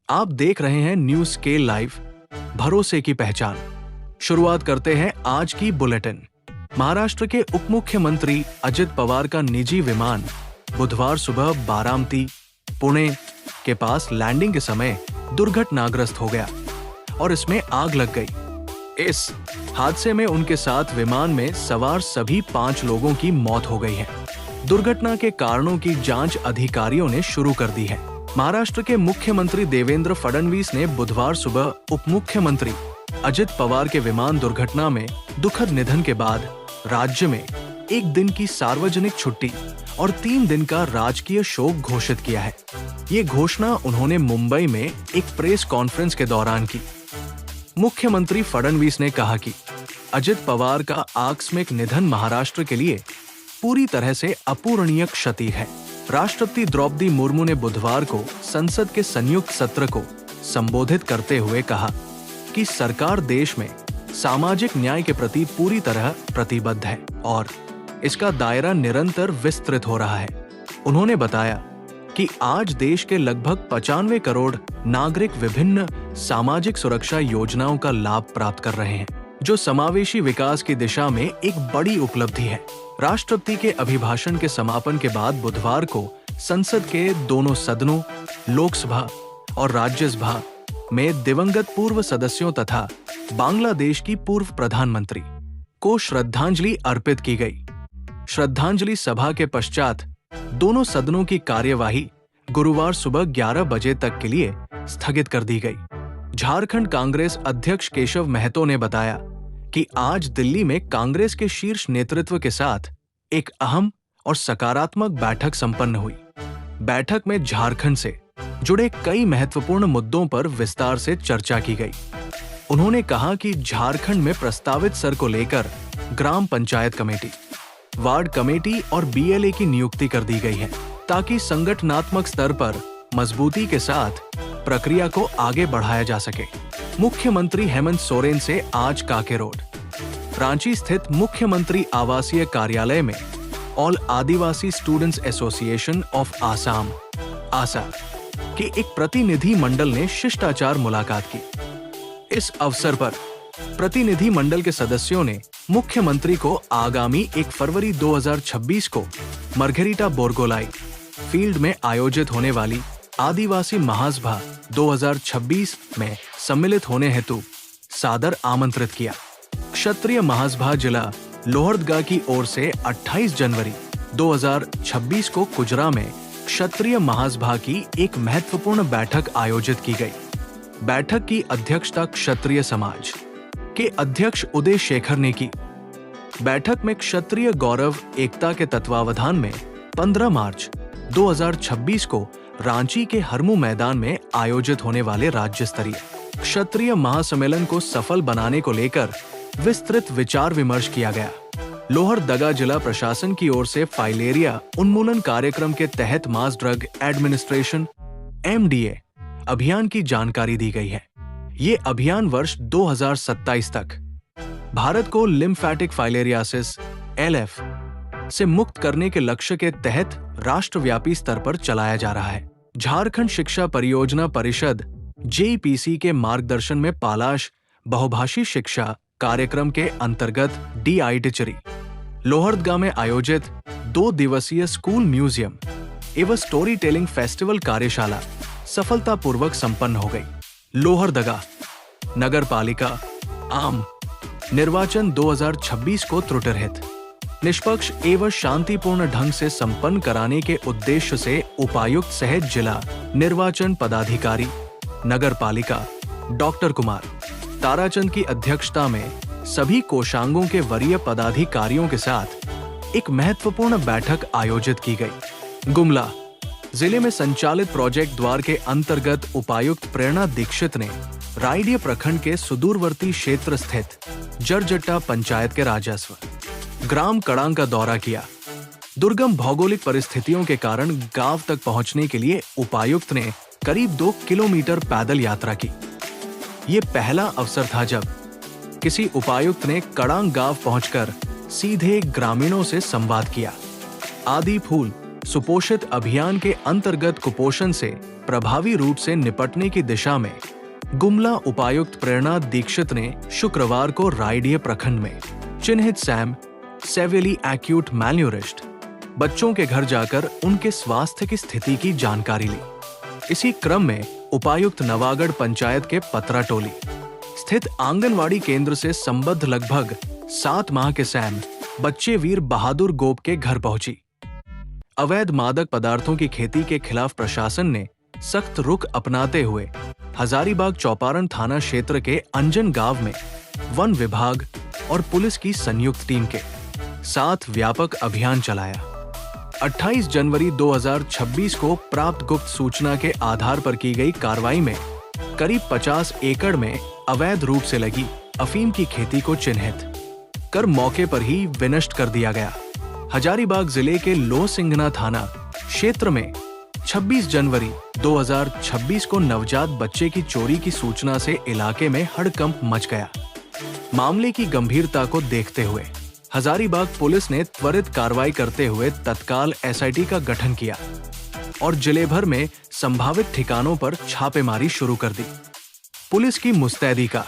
आप देख रहे हैं न्यूज स्केल लाइव, भरोसे की पहचान। शुरुआत करते हैं आज की बुलेटिन। महाराष्ट्र के उप मुख्यमंत्री अजित पवार का निजी विमान बुधवार सुबह बारामती, पुणे के पास लैंडिंग के समय दुर्घटनाग्रस्त हो गया और इसमें आग लग गई। इस हादसे में उनके साथ विमान में सवार सभी 5 लोगों की मौत हो गई है। दुर्घटना के कारणों की जांच अधिकारियों ने शुरू कर दी है। महाराष्ट्र के मुख्यमंत्री देवेंद्र फडणवीस ने बुधवार सुबह उप मुख्यमंत्री अजित पवार के विमान दुर्घटना में दुखद निधन के बाद राज्य में 1 दिन की सार्वजनिक छुट्टी और 3 दिन का राजकीय शोक घोषित किया है। ये घोषणा उन्होंने मुंबई में एक प्रेस कॉन्फ्रेंस के दौरान की। मुख्यमंत्री फडणवीस ने कहा कि अजित पवार का आकस्मिक निधन महाराष्ट्र के लिए पूरी तरह से अपूरणीय क्षति है। राष्ट्रपति द्रौपदी मुर्मू ने बुधवार को संसद के संयुक्त सत्र को संबोधित करते हुए कहा कि सरकार देश में सामाजिक न्याय के प्रति पूरी तरह प्रतिबद्ध है और इसका दायरा निरंतर विस्तृत हो रहा है। उन्होंने बताया कि आज देश के लगभग 95 करोड़ नागरिक विभिन्न सामाजिक सुरक्षा योजनाओं का लाभ प्राप्त कर रहे हैं, जो समावेशी विकास की दिशा में एक बड़ी उपलब्धि है। राष्ट्रपति के अभिभाषण के समापन के बाद बुधवार को संसद के दोनों सदनों, लोकसभा और राज्यसभा में दिवंगत पूर्व सदस्यों तथा बांग्लादेश की पूर्व प्रधानमंत्री को श्रद्धांजलि अर्पित की गई। श्रद्धांजलि सभा के पश्चात दोनों सदनों की कार्यवाही गुरुवार सुबह 11 बजे तक के लिए स्थगित कर दी गई। झारखंड कांग्रेस अध्यक्ष केशव महतो ने बताया कि आज दिल्ली में कांग्रेस के शीर्ष नेतृत्व के साथ एक अहम और सकारात्मक बैठक संपन्न हुई। बैठक में झारखंड से जुड़े कई महत्वपूर्ण मुद्दों पर विस्तार से चर्चा की गई। उन्होंने कहा कि झारखंड में प्रस्तावित सर को लेकर ग्राम पंचायत कमेटी, वार्ड कमेटी और बीएलए की नियुक्ति कर दी गई है, ताकि संगठनात्मक स्तर पर मजबूती के साथ प्रक्रिया को आगे बढ़ाया जा सके। मुख्यमंत्री हेमंत सोरेन से आज काके रोड, रांची स्थित मुख्यमंत्री आवासीय कार्यालय में all Adivasi students association of Assam आसा के एक प्रतिनिधि मंडल ने शिष्टाचार मुलाकात की। इस अवसर पर प्रतिनिधि मंडल के सदस्यों ने मुख्यमंत्री को आगामी 1 फरवरी 2026 को मार्घेरिटा बोरगोलाई फील्ड में आयोजित होने वाली आदिवासी महासभा 2026 में सम्मिलित होने हेतु सादर आमंत्रित किया। क्षत्रिय महासभा जिला लोहरदगा की ओर से 28 जनवरी 2026 को कुजरा में क्षत्रिय महासभा की एक महत्वपूर्ण बैठक आयोजित की गई। बैठक की अध्यक्षता क्षत्रिय समाज के अध्यक्ष उदय शेखर ने की। बैठक में क्षत्रिय गौरव एकता के तत्वावधान में 15 मार्च 2026 को रांची के हरमू मैदान में आयोजित होने वाले राज्य स्तरीय क्षत्रिय महासम्मेलन को सफल बनाने को लेकर विस्तृत विचार विमर्श किया गया। लोहरदगा जिला प्रशासन की ओर से फाइलेरिया उन्मूलन कार्यक्रम के तहत मास ड्रग एडमिनिस्ट्रेशन (MDA) अभियान की जानकारी दी गई है। ये अभियान वर्ष 2027 तक भारत को लिम्फेटिक फाइलेरियासिस (LF) से मुक्त करने के लक्ष्य के तहत राष्ट्रव्यापी स्तर पर चलाया जा रहा है। झारखंड शिक्षा परियोजना परिषद JPC के मार्गदर्शन में पालाश बहुभाषी शिक्षा कार्यक्रम के अंतर्गत DI टिचरी लोहरदगा में आयोजित 2 दिवसीय स्कूल म्यूजियम एवं स्टोरी टेलिंग फेस्टिवल कार्यशाला सफलतापूर्वक संपन्न हो गई। लोहरदगा नगर पालिका आम निर्वाचन 2026 को त्रुटिरहित, निष्पक्ष एवं शांतिपूर्ण ढंग से संपन्न कराने के उद्देश्य से उपायुक्त सहित जिला निर्वाचन पदाधिकारी नगर पालिका डॉक्टर कुमार ताराचंद की अध्यक्षता में सभी कोषांगों के वरीय पदाधिकारियों के साथ एक महत्वपूर्ण बैठक आयोजित की गई। गुमला जिले में संचालित प्रोजेक्ट द्वार के अंतर्गत उपायुक्त प्रेरणा दीक्षित ने रायडीह प्रखंड के सुदूरवर्ती क्षेत्र स्थित जरजट्टा पंचायत के राजस्व ग्राम कड़ांग का दौरा किया। दुर्गम भौगोलिक परिस्थितियों के कारण गांव तक पहुंचने के लिए उपायुक्त ने करीब 2 किलोमीटर पैदल यात्रा की। ये पहला अवसर था जब किसी उपायुक्त ने कड़ांग गांव पहुंचकर सीधे ग्रामीणों से संवाद किया। आदि फूल सुपोषित अभियान के अंतर्गत कुपोषण से प्रभावी रूप से निपटने की दिशा में गुमला उपायुक्त प्रेरणा दीक्षित ने शुक्रवार को रायडीह प्रखंड में चिन्हित सैम सेवियरली एक्यूट मैल्न्यूरिश्ड बच्चों के घर जाकर उनके स्वास्थ्य की स्थिति की जानकारी ली। इसी क्रम में उपायुक्त नवागढ़ पंचायत के पतराटोली स्थित आंगनवाड़ी केंद्र से संबद्ध लगभग 7 माह के सैम बच्चे वीर बहादुर गोप के घर पहुंची। अवैध मादक पदार्थों की खेती के खिलाफ प्रशासन ने सख्त रुख अपनाते हुए हजारीबाग चौपारण थाना क्षेत्र के अंजन गांव में वन विभाग और पुलिस की संयुक्त टीम के साथ व्यापक अभियान चलाया। 28 जनवरी 2026 को प्राप्त गुप्त सूचना के आधार पर की गई कार्रवाई में करीब 50 एकड़ में अवैध रूप से लगी अफीम की खेती को चिन्हित कर मौके पर ही विनष्ट कर दिया गया। हजारीबाग जिले के लोहसिंघना थाना क्षेत्र में 26 जनवरी 2026 को नवजात बच्चे की चोरी की सूचना से इलाके में हड़कंप मच गया। मामले की गंभीरता को देखते हुए हजारीबाग पुलिस ने त्वरित कार्रवाई करते हुए तत्काल एसआईटी का गठन किया और जिले भर में संभावित ठिकानों पर छापेमारी शुरू कर दी। पुलिस की मुस्तैदी का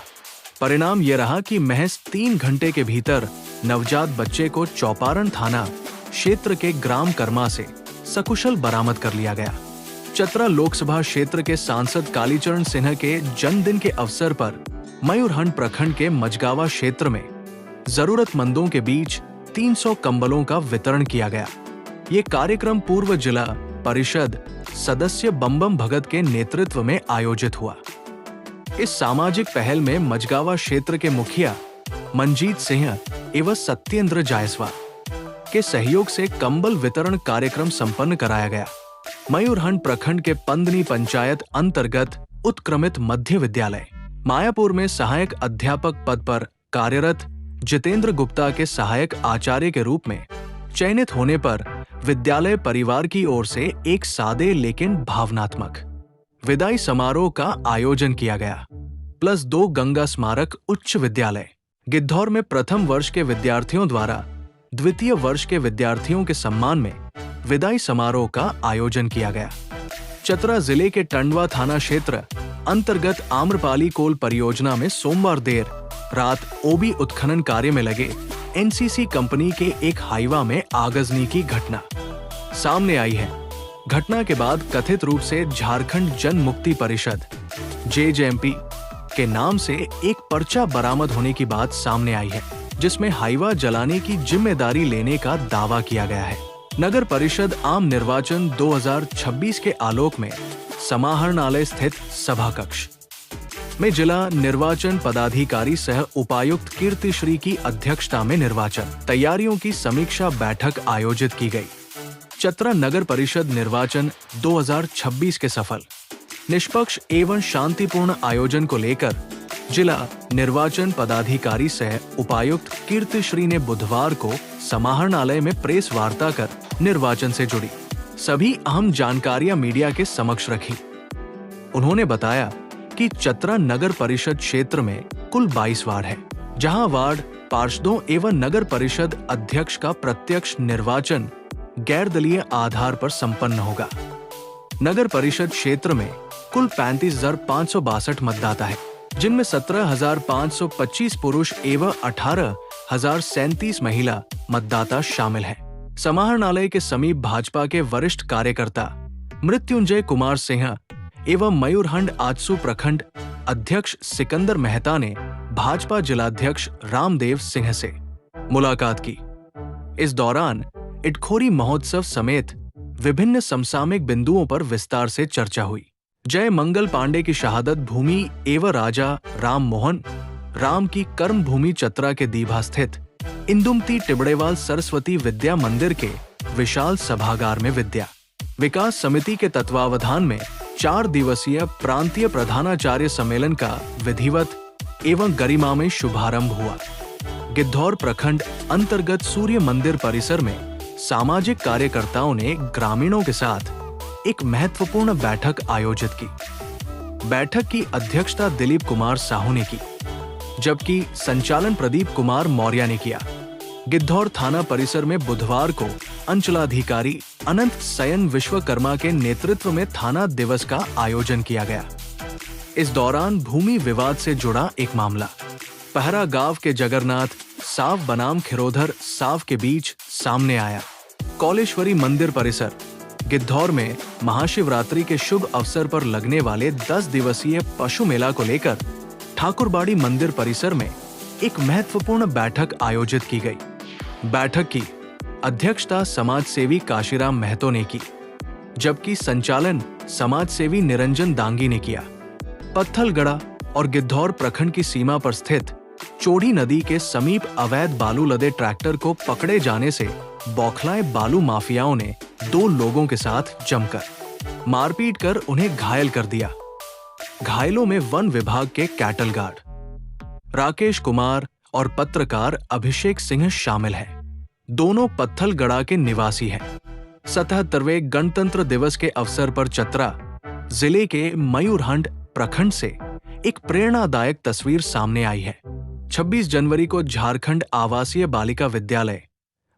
परिणाम यह रहा कि महज 3 घंटे के भीतर नवजात बच्चे को चौपारण थाना क्षेत्र के ग्राम कर्मा से सकुशल बरामद कर लिया गया। चतरा लोकसभा क्षेत्र के सांसद कालीचरण सिन्हा के जन्मदिन के अवसर पर मयूरहंड प्रखंड के मजगावा क्षेत्र में जरूरतमंदों के बीच 300 कंबलों का वितरण किया गया। ये कार्यक्रम पूर्व जिला परिषद सदस्य बम्बम भगत के नेतृत्व में आयोजित हुआ। इस सामाजिक पहल में मजगावा क्षेत्र के मुखिया मंजीत सिंह एवं सत्येंद्र जायसवाल के सहयोग से कंबल वितरण कार्यक्रम संपन्न कराया गया। मयूरहंड प्रखंड के पंदनी पंचायत अंतर्गत उत्क्रमित मध्य विद्यालय मायापुर में सहायक अध्यापक पद पर कार्यरत जितेंद्र गुप्ता के सहायक आचार्य के रूप में चयनित होने पर विद्यालय परिवार की ओर से एक सादे लेकिन भावनात्मक विदाई समारोह का आयोजन किया गया। +2 गंगा स्मारक उच्च विद्यालय गिद्धौर में प्रथम वर्ष के विद्यार्थियों द्वारा द्वितीय वर्ष के विद्यार्थियों के सम्मान में विदाई समारोह का आयोजन किया गया। चतरा जिले के टंडवा थाना क्षेत्र अंतर्गत आम्रपाली कोल परियोजना में सोमवार देर रात ओबी उत्खनन कार्य में लगे एनसीसी कंपनी के एक हाईवा में आगजनी की घटना सामने आई है। घटना के बाद कथित रूप से झारखंड जन मुक्ति परिषद जेजेएमपी के नाम से एक पर्चा बरामद होने की बात सामने आई है, जिसमें हाईवा जलाने की जिम्मेदारी लेने का दावा किया गया है। नगर परिषद आम निर्वाचन 2026 के आलोक में समाहरणालय स्थित सभा कक्ष में जिला निर्वाचन पदाधिकारी सह उपायुक्त कीर्तिश्री की अध्यक्षता में निर्वाचन तैयारियों की समीक्षा बैठक आयोजित की गई। चतरा नगर परिषद निर्वाचन 2026 के सफल, निष्पक्ष एवं शांतिपूर्ण आयोजन को लेकर जिला निर्वाचन पदाधिकारी सह उपायुक्त कीर्तिश्री ने बुधवार को समाहरणालय में प्रेस वार्ता कर निर्वाचन से जुड़ी सभी अहम जानकारियां मीडिया के समक्ष रखी। उन्होंने बताया कि चतरा नगर परिषद क्षेत्र में कुल 22 वार्ड है, जहां वार्ड पार्षदों एवं नगर परिषद अध्यक्ष का प्रत्यक्ष निर्वाचन गैर दलीय आधार पर संपन्न होगा। नगर परिषद क्षेत्र में कुल 35,562 मतदाता है, जिनमें 17,525 पुरुष एवं 18,037 महिला मतदाता शामिल हैं। समाहरणालय के समीप भाजपा के वरिष्ठ कार्यकर्ता मृत्युंजय कुमार सिंह एवं मयूरहंड आजसू प्रखंड अध्यक्ष सिकंदर मेहता ने भाजपा जिलाध्यक्ष रामदेव सिंह से मुलाकात की। इस दौरान इटखोरी महोत्सव समेत विभिन्न समसामयिक बिंदुओं पर विस्तार से चर्चा हुई। जय मंगल पांडे की शहादत भूमि एवं राजा राम मोहन राम की कर्म भूमि चतरा के दीभा स्थित इंदुमती टिबड़ेवाल सरस्वती विद्या मंदिर के विशाल सभागार में विद्या विकास समिति के तत्वावधान में 4 दिवसीय प्रांतीय प्रधानाचार्य सम्मेलन का विधिवत एवं गरिमामय शुभारंभ हुआ। गिद्धौर प्रखंड अंतर्गत सूर्य मंदिर परिसर में सामाजिक कार्यकर्ताओं ने ग्रामीणों के साथ एक महत्वपूर्ण बैठक आयोजित की। बैठक की अध्यक्षता दिलीप कुमार साहू ने की, जबकि संचालन प्रदीप कुमार मौर्य ने किया। गिद्धौर थाना परिसर में बुधवार को अंचलाधिकारी अनंत सयन विश्वकर्मा के नेतृत्व में थाना दिवस का आयोजन किया गया। इस दौरान भूमि विवाद से जुड़ा एक मामला पहरा गांव के जगरनाथ साव बनाम खिरोधर साव के बीच सामने आया। कौलेश्वरी मंदिर परिसर गिद्धौर में महाशिवरात्रि के शुभ अवसर पर लगने वाले 10 दिवसीय पशु मेला को लेकर ठाकुरबाड़ी मंदिर परिसर में एक महत्वपूर्ण बैठक आयोजित की गई। बैठक की अध्यक्षता समाज सेवी काशीराम महतो ने की, जबकि संचालन समाज सेवी निरंजन दांगी ने किया। पत्थलगड़ा और गिद्धौर प्रखंड की सीमा पर स्थित चोड़ी नदी के समीप अवैध बालू लदे ट्रैक्टर को पकड़े जाने से बौखलाए बालू माफियाओं ने 2 लोगों के साथ जमकर मारपीट कर उन्हें घायल कर दिया। घायलों में वन विभाग के कैटल गार्ड राकेश कुमार और पत्रकार अभिषेक सिंह शामिल हैं। दोनों पत्थलगड़ा के निवासी हैं। 77वें गणतंत्र दिवस के अवसर पर चतरा जिले के मयूरहंड प्रखंड से एक प्रेरणादायक तस्वीर सामने आई है। 26 जनवरी को झारखंड आवासीय बालिका विद्यालय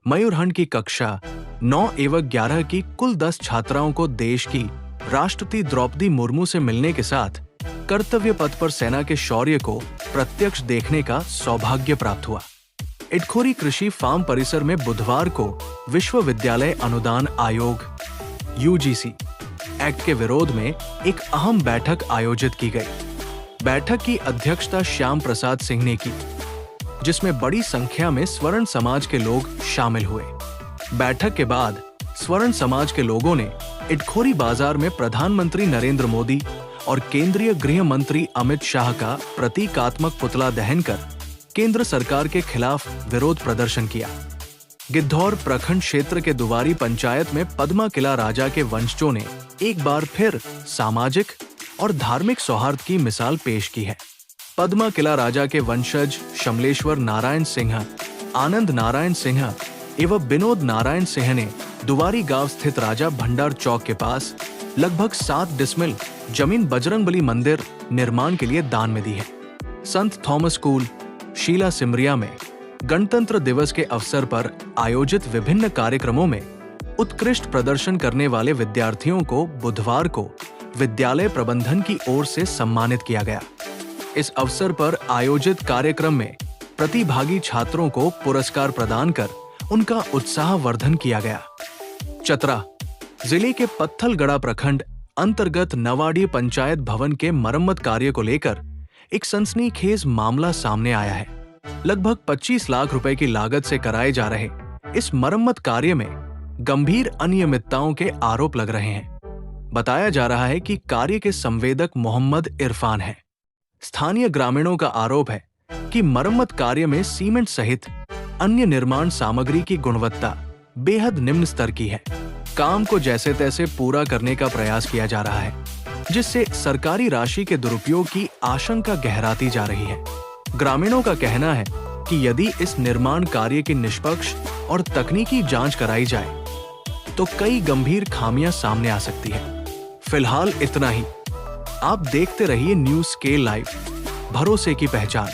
मयूरहंड की कक्षा 9 एवं 11 की कुल 10 छात्राओं को देश की राष्ट्रपति द्रौपदी मुर्मू से मिलने के साथ कर्तव्य पथ पर सेना के शौर्य को प्रत्यक्ष देखने का सौभाग्य प्राप्त हुआ। इटखोरी कृषि फार्म परिसर में बुधवार को विश्वविद्यालय अनुदान आयोग (यूजीसी) एक्ट के विरोध में एक अहम बैठक आयोजित की गई। बैठक की अध्यक्षता श्याम प्रसाद सिंह ने की, जिसमें बड़ी संख्या में स्वर्ण समाज के लोग शामिल हुए। बैठक के बाद स्वर्ण समाज के लोगों ने इटखोरी बाजार में प्रधानमंत्री नरेंद्र मोदी और केंद्रीय गृह मंत्री अमित शाह का प्रतीकात्मक पुतला दहन कर केंद्र सरकार के खिलाफ विरोध प्रदर्शन किया। गिद्धौर प्रखंड क्षेत्र के दुवारी पंचायत में पद्मा किला राजा के वंशजों ने एक बार फिर सामाजिक और धार्मिक सौहार्द की मिसाल पेश की है। पद्मा किला राजा के वंशज शमलेश्वर नारायण सिंह, आनंद नारायण सिंह एवं विनोद नारायण सिंह ने दुवारी गांव स्थित राजा भंडार चौक के पास लगभग 7 डिसमिल जमीन बजरंगबली मंदिर निर्माण के लिए दान में दी है। संत थॉमस स्कूल शीला सिमरिया में गणतंत्र दिवस के अवसर पर आयोजित विभिन्न कार्यक्रमों में उत्कृष्ट प्रदर्शन करने वाले विद्यार्थियों को बुधवार को विद्यालय प्रबंधन की ओर से सम्मानित किया गया। इस अवसर पर आयोजित कार्यक्रम में प्रतिभागी छात्रों को पुरस्कार प्रदान कर उनका उत्साहवर्धन किया गया। चतरा जिले के पत्थलगड़ा प्रखंड अंतर्गत नवाड़ी पंचायत भवन के मरम्मत कार्य को लेकर एक सनसनीखेज मामला सामने आया है। लगभग 25 लाख रुपए की लागत से कराए जा रहे इस मरम्मत कार्य में गंभीर अनियमितताओं के आरोप लग रहे हैं। बताया जा रहा है कि कार्य के संवेदक मोहम्मद इरफान है। स्थानीय ग्रामीणों का आरोप है कि मरम्मत कार्य में सीमेंट सहित अन्य निर्माण सामग्री की गुणवत्ता बेहद निम्न स्तर की है। काम को जैसे तैसे पूरा करने का प्रयास किया जा रहा है, जिससे सरकारी राशि के दुरुपयोग की आशंका गहराती जा रही है। ग्रामीणों का कहना है कि यदि इस निर्माण कार्य की निष्पक्ष और तकनीकी जांच कराई जाए तो कई गंभीर खामियां सामने आ सकती है। फिलहाल इतना ही। आप देखते रहिए न्यूज़ स्केल लाइव, भरोसे की पहचान।